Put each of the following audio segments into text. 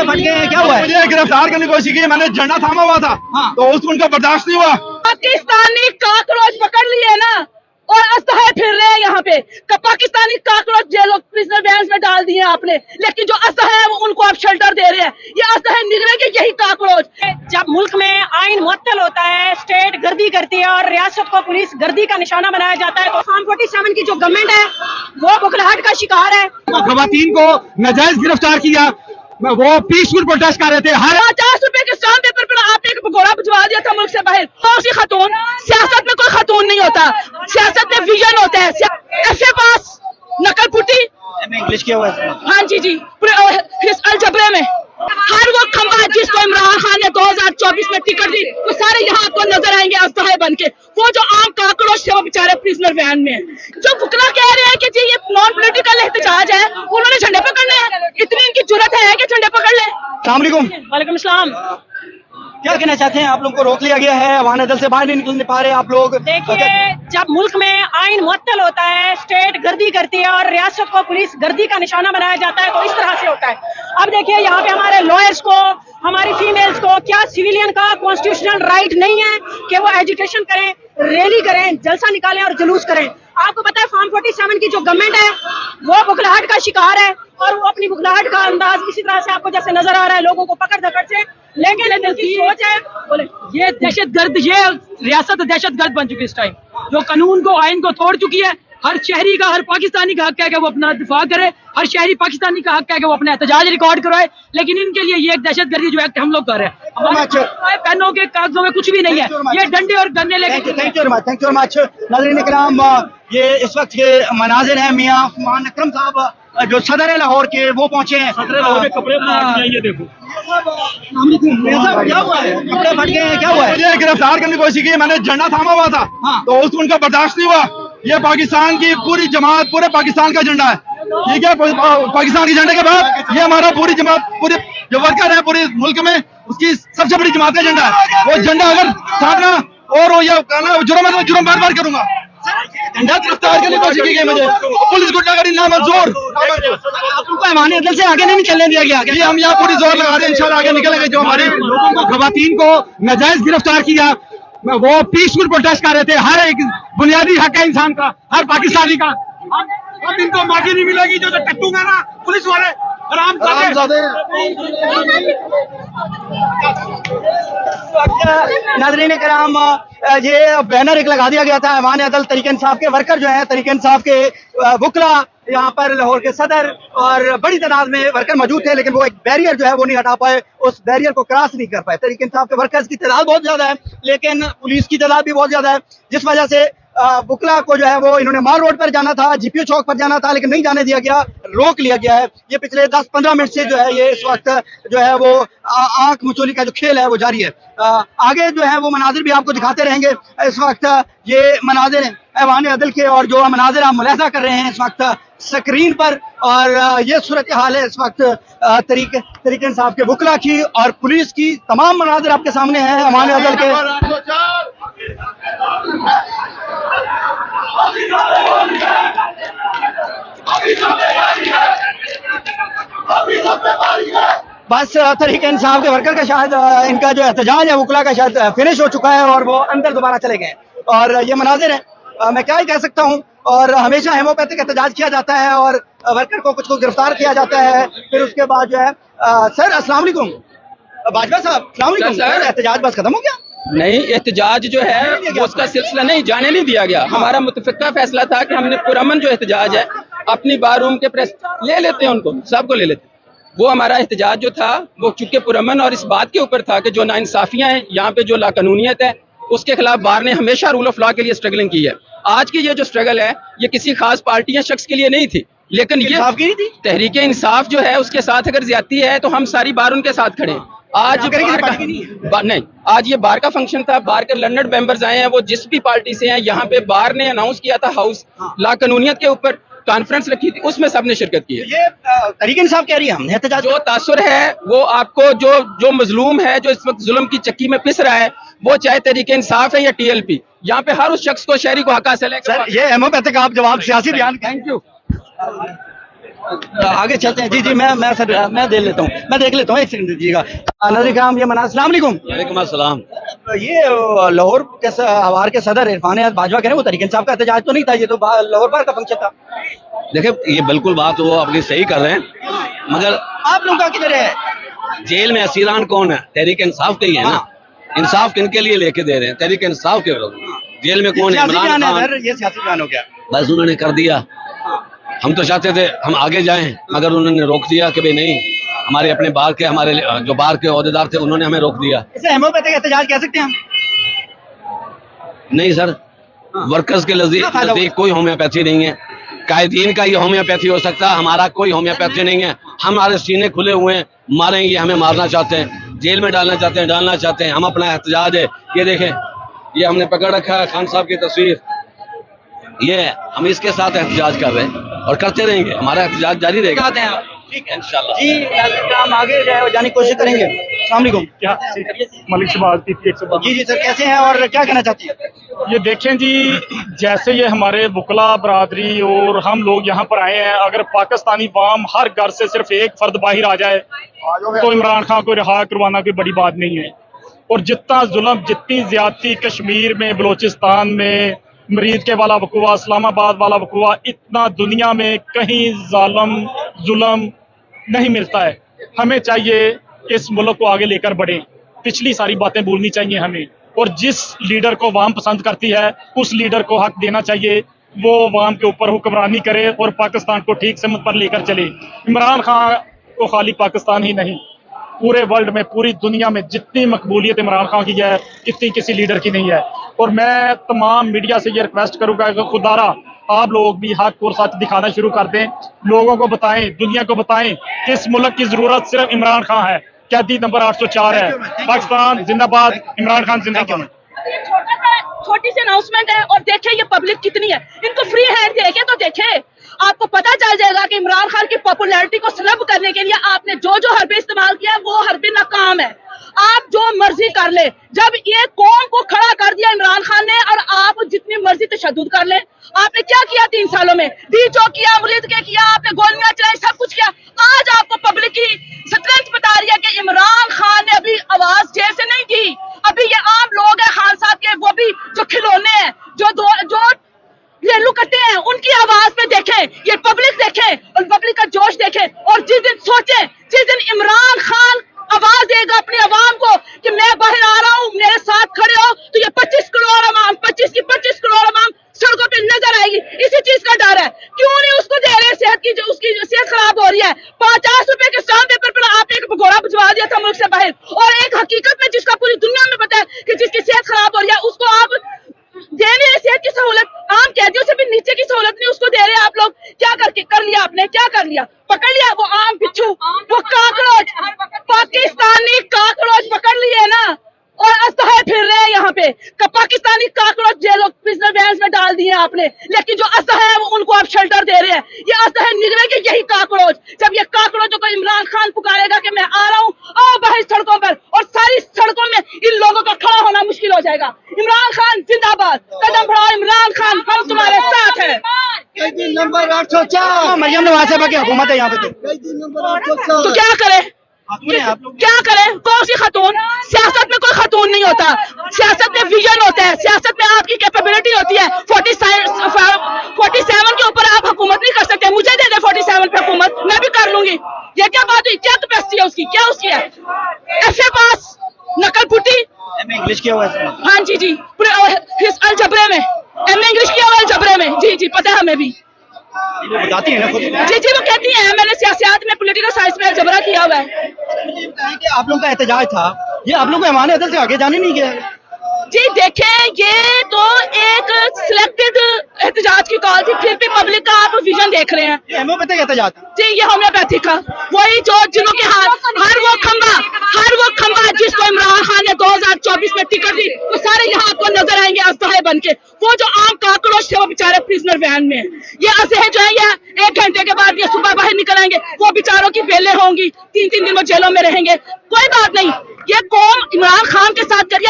फट गए हैं, क्या हुआ है? मुझे गिरफ्तार करने की कोशिश की, मैंने झंडा थामा हुआ था। हाँ। तो उसको उनका बर्दाश्त नहीं हुआ। पाकिस्तानी काकरोच पकड़ लिए ना और असहाय फिर रहे हैं यहाँ पे। पाकिस्तानी काकरोच जेलों प्रिजनर वैन्स में डाल दिए आपने, लेकिन जो असहाय है वो उनको आप शेल्टर दे रहे हैं। ये असहाय निकले के यही काकरोच। जब मुल्क में आइन मुअत्तल होता है, स्टेट गर्दी करती है और रियासत को पुलिस गर्दी का निशाना बनाया जाता है, तो फॉर्म 47 की जो गवर्नमेंट है वो बुखलाहट का शिकार है। खवातीन को नाजायज गिरफ्तार किया, वो पीसफुल प्रोटेस्ट कर रहे थे। 50 रुपए के स्टाम्प पेपर पर आपने एक भगोड़ा भिजवा दिया था मुल्क से बाहर। कौन सी खातून? सियासत में कोई खातून नहीं होता, सियासत में विजन होता है। ऐसे पास नकल पुटी इंग्लिश किया हुआ है। हाँ जी अलजबरे में हर वो खंबा जिसको इमरान खान ने 2024 में टिकट दी, वो सारे यहाँ आपको नजर आएंगे असहाय बन के। वो जो आम काकरोच थे वो बेचारे प्रिजनर वैन में हैं। जो फुकरा कह रहे हैं कि जी ये नॉन पॉलिटिकल एहतजाज है, उन्होंने झंडे पकड़ने हैं। इतनी इनकी जुर्रत है कि झंडे पकड़ ले। वालेकुम अस्सलाम। क्या कहना चाहते हैं? आप लोग को रोक लिया गया है, अवान अदल से बाहर नहीं निकल पा रहे आप लोग। देखिए, जब मुल्क में आइन मुअत्तल होता है, स्टेट गर्दी करती है और रियासत को पुलिस गर्दी का निशाना बनाया जाता है, तो इस तरह से होता है। अब देखिए, यहाँ पे हमारे लॉयर्स को, हमारी फीमेल्स को क्या सिविलियन का कॉन्स्टिट्यूशनल राइट नहीं है कि वो एजुकेशन करें, रैली करें, जलसा निकालें और जुलूस करें? आपको पता है फॉर्म 47 की जो गवर्नमेंट है वो बुखलाहट का शिकार है और वो अपनी बुखलाहट का अंदाज इसी तरह से आपको जैसे नजर आ रहा है, लोगों को पकड़ धकड़ से। लेकिन इनकी सोच है, बोले ये दहशतगर्द, ये रियासत दहशतगर्द बन चुकी है इस टाइम, जो कानून को, आइन को तोड़ चुकी है। हर शहरी का, हर पाकिस्तानी का हक है कि वो अपना दिफा करे, हर शहरी पाकिस्तानी का हक है कि वो अपना एहतजाज रिकॉर्ड करवाए। लेकिन इनके लिए ये एक दहशतगर्दी जो एक्ट हम लोग कर रहे हैं, हमारे पेनों के कागजों में कुछ भी नहीं है, ये डंडे और गन्ने लेके। Thank you very much. नाज़रीन इकराम, ये इस वक्त के मनाजिर हैं। मियां उस्मान अकरम साहब जो सदर है लाहौर के, वो पहुंचे हैं। कपड़े ये देखो, क्या हुआ है? कपड़े फट गए हैं, क्या हुआ है? मुझे गिरफ्तार करने की कोशिश की, मैंने झंडा थामा हुआ था। हाँ। तो उसको उनका बर्दाश्त नहीं हुआ। ये पाकिस्तान की पूरी जमात, पूरे पाकिस्तान का झंडा है, ठीक है। पाकिस्तान के झंडे के बाद ये हमारा पूरी जमात, पूरे जो वर्कर है पूरे मुल्क में, उसकी सबसे बड़ी जमात का झंडा है। वो झंडा अगर छाटना और वो ये कहना जुर्म है तो जुर्म बार बार करूंगा। झंडा गिरफ्तार करने की कोशिश की गई मुझे, पुलिस गुंडागर्दी नामंजूर। आपको अवान अदल से आगे नहीं निकलने दिया गया? जी, हम यहाँ पूरी जोर लगा रहे हैं, इंशाल्लाह आगे निकलेंगे। जो हमारे लोगों को, खवातीन को नाजायज गिरफ्तार किया, वो पीसफुल प्रोटेस्ट कर रहे थे। हर एक बुनियादी हक है इंसान का, हर पाकिस्तानी का। अब इनको माफी नहीं मिलेगी। जो टट्टूंगा ना पुलिस वाले हरामजादे। नाज़रीन कराम, ये बैनर एक लगा दिया गया था अवान अदल तरीके इंसाफ के वर्कर जो है, तरीके इंसाफ के वकला यहाँ पर लाहौर के सदर और बड़ी तादाद में वर्कर मौजूद थे, लेकिन वो एक बैरियर जो है वो नहीं हटा पाए, उस बैरियर को क्रॉस नहीं कर पाए। तरीके इंसाफ के वर्कर्स की तादाद बहुत ज्यादा है, लेकिन पुलिस की तादाद भी बहुत ज्यादा है, जिस वजह से बुकला को जो है वो इन्होंने माल रोड पर जाना था, जीपीओ चौक पर जाना था, लेकिन नहीं जाने दिया गया, रोक लिया गया है। ये पिछले 10-15 मिनट से जो है ये इस वक्त जो है वो आंख मुचोली का जो खेल है वो जारी है। आगे जो है वो मनाजिर भी आपको दिखाते रहेंगे। इस वक्त ये मनाजिर हैं अवान अदल के, और जो मनाजिर आप मुलाहिजा कर रहे हैं इस वक्त स्क्रीन पर, और ये सूरत हाल है इस वक्त तरीके इंसाफ के वकला की और पुलिस की। तमाम मनाजिर आपके सामने हैं अवान अदल के। बस तरीके इंसाफ के वर्कर का शायद इनका जो एहतजाज है वकला का शायद फिनिश हो चुका है और वो अंदर दोबारा चले गए। और ये मनाजिर है, मैं क्या ही कह सकता हूँ। और हमेशा हेमोपैथिक एहतजाज किया जाता है और वर्कर को कुछ को गिरफ्तार किया जाता है, फिर उसके बाद जो है सर अस्सलाम वालेकुम, बाजवा साहब अस्सलाम वालेकुम। सर एहतजाज बस खत्म हो गया? नहीं, एहतजाज जो है वो उसका सिलसिला नहीं, जाने नहीं दिया गया। हमारा मुतफ़िक़ा फैसला था कि हमने पुरअमन जो एहतजाज है अपनी बार रूम के प्रेस ले लेते हैं, उनको सबको ले लेते हैं। वो हमारा एहतजाज जो था वो चूंकि पुरअमन और इस बात के ऊपर था कि जो नाइंसाफियां हैं यहाँ पे, जो लाकानूनियत है, उसके खिलाफ बार ने हमेशा रूल ऑफ लॉ के लिए स्ट्रगलिंग की है। आज की ये जो स्ट्रगल है ये किसी खास पार्टी या शख्स के लिए नहीं थी, लेकिन ये तहरीके इंसाफ जो है उसके साथ अगर ज्यादती है तो हम सारी बार उनके साथ खड़े हैं। आज नहीं, आज ये बार का फंक्शन था, बार के लंदन मेंबर्स आए हैं, वो जिस भी पार्टी से हैं, यहाँ पे बार ने अनाउंस किया था हाउस लाकानूनियत के ऊपर कॉन्फ्रेंस रखी थी, उसमें सबने शिरकत की है। ये तरीके इंसाफ कह रही है हमने एहतजाज जो तासुर है वो आपको, जो मजलूम है, जो इस वक्त जुल्म की चक्की में पिस रहा है, वो चाहे तरीके इंसाफ है या TLP, यहाँ पे हर उस शख्स को, शहरी को हक हासिल है। सर ये हेमोपैथिक आप जवाब सियासी बयान। Thank you. आगे चलते हैं। जी जी मैं सर मैं देख लेता हूँ, मैं देख लेता हूँ, एक सेकंड दीजिएगा। नजर काम ये मना, अस्सलाम वालेकुम। वालेकुम अस्सलाम। ये लाहौर के हवार के सदर इरफान बाजवा कह रहे हैं वो तरीके इंसाफ का एहतजाज तो नहीं था, ये तो लाहौर बार का फंक्शन था। देखिए ये बिल्कुल बात वो अपनी सही कर रहे हैं, मगर आप लोगों का किधर है? जेल में असीरान कौन है? तहरीक इंसाफ के ही है ना। इंसाफ किनके लिए लेके दे रहे हैं? तहरीक इंसाफ के लोग। जेल में कौन है? इमरान खान। ये सियासी बयान हो गया, बस उन्होंने कर दिया। हम तो चाहते थे हम आगे जाएं, मगर उन्होंने रोक दिया कि भाई नहीं, हमारे अपने बार के हमारे जो बार के ओहदेदार थे उन्होंने हमें रोक दिया। इसे होम्योपैथिक एहतजाज कह सकते हैं हम? नहीं सर, वर्कर्स के नजदीक कोई होम्योपैथी नहीं है। कायदीन का ये होम्योपैथी हो सकता है, हमारा कोई होम्योपैथी नहीं है। हमारे सीने खुले हुए हैं, मारेंगे, हमें मारना चाहते हैं, जेल में डालना चाहते हैं। हम अपना एहतजाज है, ये देखें, ये हमने पकड़ रखा है खान साहब की तस्वीर, ये हम इसके साथ एहतजाज कर रहे हैं और करते रहेंगे, हमारा एहतजाज जारी रहेगा। ठीक है इंशाल्लाह जी, हम आगे जाने की कोशिश करेंगे। अस्सलाम वालेकुम। क्या मलिक शहबाज PP112। जी जी सर, कैसे हैं और क्या कहना चाहती है? ये देखें जी, जैसे ये हमारे वकला बरादरी और हम लोग यहाँ पर आए हैं, अगर पाकिस्तानी वाम हर घर से सिर्फ एक फर्द बाहर आ जाए तो इमरान खान को रिहा करवाना कोई बड़ी बात नहीं है। और जितना जुल्म, जितनी ज्यादती कश्मीर में, बलोचिस्तान में, मरीज के वाला वकूआ, इस्लामाबाद वाला वकूआ, इतना दुनिया में कहीं जुल्म नहीं मिलता है। हमें चाहिए कि इस मुल्क को आगे लेकर बढ़े, पिछली सारी बातें भूलनी चाहिए हमें, और जिस लीडर को वाम पसंद करती है उस लीडर को हक देना चाहिए, वो वाम के ऊपर हुक्मरानी करे और पाकिस्तान को ठीक समत पर लेकर चले। इमरान खान को खाली पाकिस्तान ही नहीं, पूरे वर्ल्ड में, पूरी दुनिया में जितनी मकबूलियत इमरान खान की है इतनी किसी लीडर की नहीं है। और मैं तमाम मीडिया से ये रिक्वेस्ट करूंगा कि खुदारा आप लोग भी हक और सच दिखाना शुरू कर दें, लोगों को बताएं, दुनिया को बताएं कि इस मुल्क की जरूरत सिर्फ इमरान खान है। कैदी नंबर 804 है। पाकिस्तान जिंदाबाद, इमरान खान जिंदाबाद। छोटी सी अनाउंसमेंट है और देखे ये पब्लिक कितनी है, इनको फ्री हैंड देखे तो देखे, आपको पता चल जाएगा कि इमरान खान की पॉपुलैरिटी को स्लब करने के लिए आपने जो जो हरबे इस्तेमाल किया वो हरबे नाकाम है। आप जो मर्जी कर ले, जब ये कौम को खड़ा कर दिया इमरान खान ने, और आप जितनी मर्जी तशद्दुद कर ले। आपने क्या किया 3 सालों में? डीचो किया, मुरीद के किया, आपने गोलियां चलाई, सब कुछ किया। आज आपको पब्लिक की स्ट्रेंथ बता रही है कि इमरान खान ने अभी आवाज जेल से नहीं दी, अभी ये आम लोग हैं खान साहब के, वो भी जो खिलौने हैं, जो लेलू कट्टे हैं, उनकी आवाज में देखें, ये पब्लिक देखें और पब्लिक का जोश देखें। और जिस दिन सोचें, जिस दिन इमरान खान आवाज देगा अपनी आवाम को कि मैं बाहर आ रहा हूँ, मेरे साथ खड़े हो, तो ये 25 करोड़ आवाम, 25 करोड़ आवाम सड़कों पे नजर आएगी। इसी चीज का डर है। क्यों नहीं उसको दे रहे सेहत की, जो उसकी सेहत खराब हो रही है। 50 रुपए के स्टाम्प पेपर पर आपने एक भगोड़ा भिजवा दिया था मुल्क से बाहर, और एक हकीकत में जिसका पूरी दुनिया में पता है कि जिसकी सेहत खराब हो रही है उसको आप दे रहे हैं सेहत की सहूलत, आम कैदियों से भी नीचे की सहूलत नहीं उसको दे रहे हैं आप लोग। क्या करके कर लिया आपने? क्या कर लिया? पकड़ लिया वो आम बिच्छू, वो काकरोच, पाकिस्तानी काकरोच पकड़ लिए ना, और असहाय फिर रहे हैं यहाँ पे। पाकिस्तानी काकरोच जेलों, प्रिजनर वैन्स में डाल दिए आपने, लेकिन जो असहाय है वो उनको आप शेल्टर दे रहे हैं। ये असहाय निकलेंगे यही काकरोच। जब ये काकरोचों को इमरान खान पुकारेगा कि मैं आ रहा हूँ, आओ बाहर सड़कों पर, और सारी सड़कों में इन लोगों का खड़ा होना मुश्किल हो जाएगा। इमरान खान जिंदाबाद, कदम बढ़ाओ इमरान खान, हम तुम्हारे साथ हैं। नंबर 804 मरियम नवाज साहब की हुकूमत है यहाँ पे, तो क्या करें? क्या करें? कौन सी खातून? सियासत में कोई खातून नहीं होता, सियासत में विजन होता है, सियासत में आपकी कैपेबिलिटी होती है। 47 के ऊपर आप हुकूमत नहीं कर सकते। मुझे दे दे 47 पे हुकूमत, मैं भी कर लूंगी। ये क्या बात हुई? क्या कैपेसिटी है उसकी? क्या उसकी है? FA पास, नकल पुटी, इंग्लिश किया हुआ है। हाँ जी जी, अलजबरे में MA इंग्लिश किया हुआ अलजबरे में। जी जी पता है हमें भी। बताती है ना खुद। जी जी वो कहती हैं मैंने सियासत में, पॉलिटिकल साइंस में अलजबरा किया हुआ है। कि आप लोगों का एहतजाज था, ये आप लोगों को ऐवान अदल से आगे जाने नहीं गया। जी देखें, ये तो एक सिलेक्टेड एहतजाज की कॉल थी, फिर भी पब्लिक का आप विजन देख रहे हैं। ये होम्योपैथिक एहतजाज था जी, ये होम्योपैथिक का वही जो जिनों के हाथ हर वो खंबा जिसको इमरान खान ने 2024 में टिकट दी, वो सारे यहाँ आपको नजर आएंगे असहाय बन के। वो जो आम काकरोच थे वो बेचारे प्रिजनर वैन में, ये असहाय जो है ये 1 घंटे के बाद ये सुबह बाहर निकल आएंगे, वो बेचारों की बेलें होंगी, 3-3 दिन वो जेलों में रहेंगे। कोई बात नहीं, ये कौम इमरान खान के साथ कर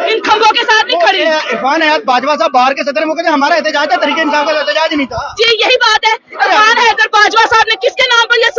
इन खंभों के साथ नहीं खड़ी। इरफान हैदर बाजवा साहब बाहर के सदर मुकदमे हमारा एहतजाज था, तरीके इंसाफ का एहतजाज ही नहीं था। जी यही बात है। इरफान हैदर बाजवा साहब ने किसके नाम पर ये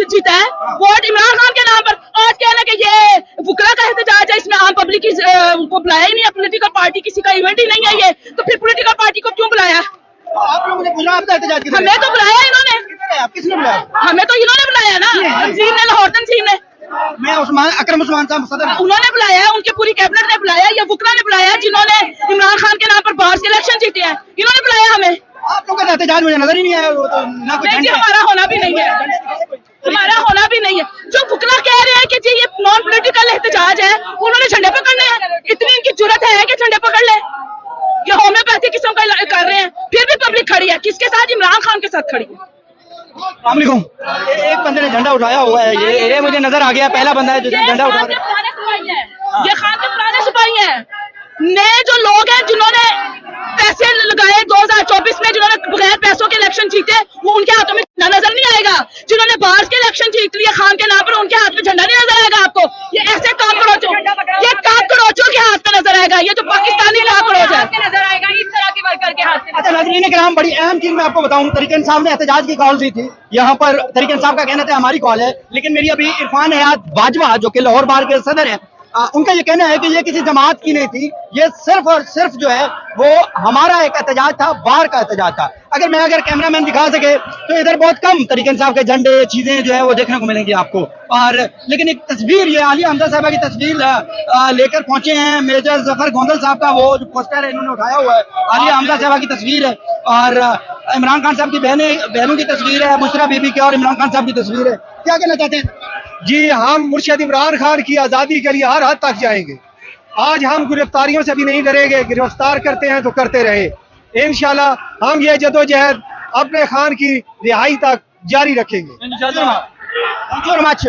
जीता है? वोट इमरान खान के नाम पर। आज कहना कि ये वुकला का एहतजाज है, इसमें आम पब्लिक को बुलाया ही नहीं है, पोलिटिकल पार्टी किसी का इवेंट ही नहीं है ये, तो फिर पोलिटिकल पार्टी को क्यों बुलाया? आप लोग मुझे पूछना, आप एहतजाज किधर है? हमें तो बुलाया इन्होंने। आप किसने बुलाया? हमें तो इन्होंने बुलाया ना, तंजीम ने, लाहौर तंजीम ने। मैं अकरम उस्मान साहब सदर, उन्होंने बुलाया है, उनकी पूरी कैबिनेट ने बुलाया, या वुकला ने बुलाया जिन्होंने इमरान खान के नाम पर बाहर से इलेक्शन जीते हैं, इन्होंने बुलाया हमें। आप लोग का एहतजाज मुझे नजर ही नहीं आया। वो तो ना कोई नहीं जी, झंडा- हमारा होना भी नहीं है, हमारा होना भी नहीं है। जो वुकला कह रहे हैं कि जी ये नॉन पॉलिटिकल एहतजाज है, उन्होंने झंडे पकड़ने हैं। इतनी इनकी जुर्रत है कि झंडे पकड़ ले। ये होम्योपैथी किस्म का कर रहे हैं, फिर भी पब्लिक खड़ी है। किसके साथ? इमरान खान के साथ खड़ी है। अस्सलाम वालेकुम। एक बंदे ने झंडा उठाया हुआ है, ये मुझे नजर आ गया, पहला बंदा है जो झंडा उठा रहा है। ये खान के पुराने सिपाही हैं। नए जो लोग हैं जिन्होंने पैसे लगाए 2024 में, जिन्होंने बगैर पैसों के इलेक्शन जीते, वो उनके हाथों में झंडा नजर नहीं आएगा। जिन्होंने बाहर के इलेक्शन जीत लिए खान के नाम पर, उनके हाथ में झंडा नहीं नजर आएगा आपको। ये ऐसे काकरोचों, ये काकरोचों के हाथ में नजर आएगा। ये जो पाकिस्तानी काकरोच है नजर आएगा, इस तरह के वर्कर के हाथ में। अच्छा नाज़रीन किराम, बड़ी अहम चीज मैं आपको बताऊं, तरीके इंसाफ ने एहतजाज की कॉल दी थी यहाँ पर। तरीके इंसाफ का कहना था हमारी कॉल है, लेकिन मेरी अभी इरफान हैदर बाजवा जो कि लाहौर बार के सदर है, उनका ये कहना है कि ये किसी जमात की नहीं थी, ये सिर्फ और सिर्फ जो है वो हमारा एक एहतजाज था, बाहर का एहतजाज था। अगर कैमरामैन दिखा सके तो इधर बहुत कम तरीके इंसाफ के झंडे चीजें जो है वो देखने को मिलेंगी आपको। और लेकिन एक तस्वीर, ये आलिया हमजा साहबा की तस्वीर लेकर पहुंचे हैं मेजर जफर गोंदल साहब का, वो जो पोस्टर है इन्होंने उठाया हुआ है, आलिया हमजा साहबा की तस्वीर है, और इमरान खान साहब की बहनों की तस्वीर है, बुशरा बीबी की और इमरान खान साहब की तस्वीर है। क्या कहना चाहते हैं? जी, हम मुर्शिद इमरान खान की आज़ादी के लिए हर हद तक जाएंगे। आज हम गिरफ्तारियों से भी नहीं डरेंगे, गिरफ्तार करते हैं तो करते रहे। इंशाल्लाह हम ये जदोजहद अपने खान की रिहाई तक जारी रखेंगे। Thank you very much.